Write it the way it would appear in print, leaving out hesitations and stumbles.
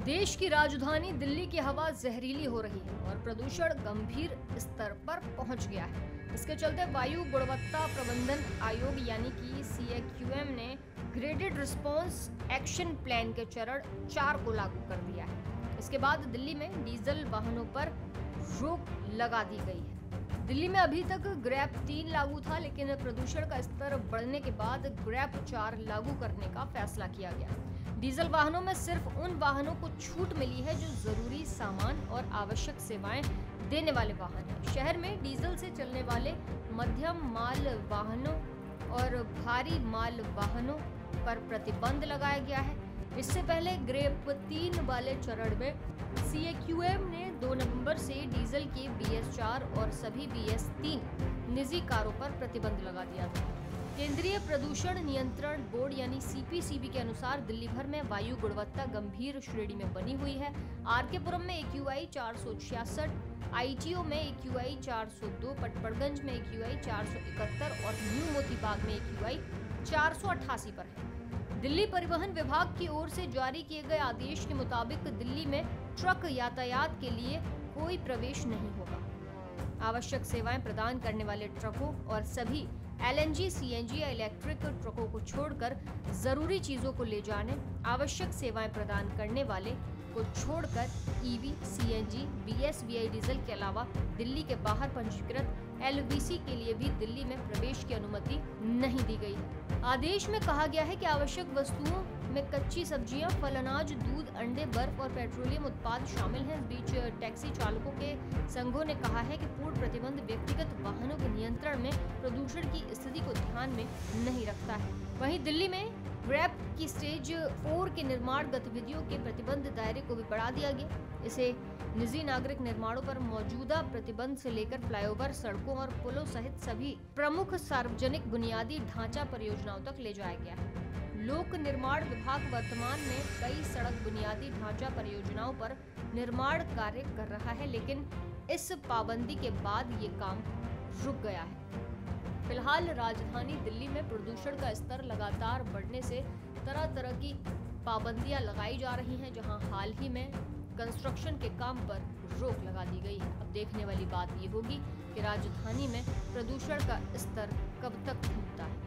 देश की राजधानी दिल्ली की हवा जहरीली हो रही है और प्रदूषण गंभीर स्तर पर पहुंच गया है। इसके चलते वायु गुणवत्ता प्रबंधन आयोग यानी कि CAQM ने ग्रेडेड रिस्पांस एक्शन प्लान के चरण 4 को लागू कर दिया है। इसके बाद दिल्ली में डीजल वाहनों पर रोक लगा दी गई है। दिल्ली में अभी तक ग्रैप 3 लागू था, लेकिन प्रदूषण का स्तर बढ़ने के बाद ग्रैप 4 लागू करने का फैसला किया गया। डीजल वाहनों में सिर्फ उन वाहनों को छूट मिली है जो जरूरी सामान और आवश्यक सेवाएं देने वाले वाहन हैं। शहर में डीजल से चलने वाले मध्यम माल वाहनों और भारी माल वाहनों पर प्रतिबंध लगाया गया है। इससे पहले ग्रेप 3 वाले चरण में CAQM ने 2 नवंबर से डीजल के BS4 और सभी BS3 निजी कारों पर प्रतिबंध लगा दिया था। केंद्रीय प्रदूषण नियंत्रण बोर्ड यानी CPCB के अनुसार दिल्ली भर में वायु गुणवत्ता गंभीर श्रेणी में बनी हुई है। RK-पुरम में AQI 466, ITO में AQI 402, पटपड़गंज में AQI 471 और न्यू मोती बाग में AQI 488 पर है। दिल्ली परिवहन विभाग की ओर से जारी किए गए आदेश के मुताबिक दिल्ली में ट्रक यातायात के लिए कोई प्रवेश नहीं होगा। आवश्यक सेवाएं प्रदान करने वाले ट्रकों और सभी LNG, CNG या इलेक्ट्रिक ट्रकों को छोड़कर जरूरी चीजों को ले जाने, आवश्यक सेवाएं प्रदान करने वाले को छोड़कर EV, CNG, BS, VI diesel के अलावा दिल्ली के बाहर पंजीकृत LVC के लिए भी दिल्ली में प्रवेश की अनुमति नहीं दी गई है। आदेश में कहा गया है कि आवश्यक वस्तुओं में कच्ची सब्जियां, फल, अनाज, दूध, अंडे, बर्फ और पेट्रोलियम उत्पाद शामिल हैं। इस बीच टैक्सी चालकों के संघों ने कहा है कि पूर्ण प्रतिबंध व्यक्तिगत वाहनों के नियंत्रण में प्रदूषण की स्थिति को ध्यान में नहीं रखता है। वहीं दिल्ली में ग्रैप की स्टेज 4 के निर्माण गतिविधियों के प्रतिबंध दायरे को भी बढ़ा दिया गया। इसे निजी नागरिक निर्माणों पर मौजूदा प्रतिबंध से लेकर फ्लाईओवर, सड़कों और पुलों सहित सभी प्रमुख सार्वजनिक बुनियादी ढांचा परियोजनाओं तक ले जाया गया है। लोक निर्माण विभाग वर्तमान में कई सड़क बुनियादी ढांचा परियोजनाओं पर निर्माण कार्य कर रहा है, लेकिन इस पाबंदी के बाद ये काम रुक गया है। फिलहाल राजधानी दिल्ली में प्रदूषण का स्तर लगातार बढ़ने से तरह तरह की पाबंदियां लगाई जा रही हैं, जहां हाल ही में कंस्ट्रक्शन के काम पर रोक लगा दी गई है। अब देखने वाली बात ये होगी कि राजधानी में प्रदूषण का स्तर कब तक थमता है।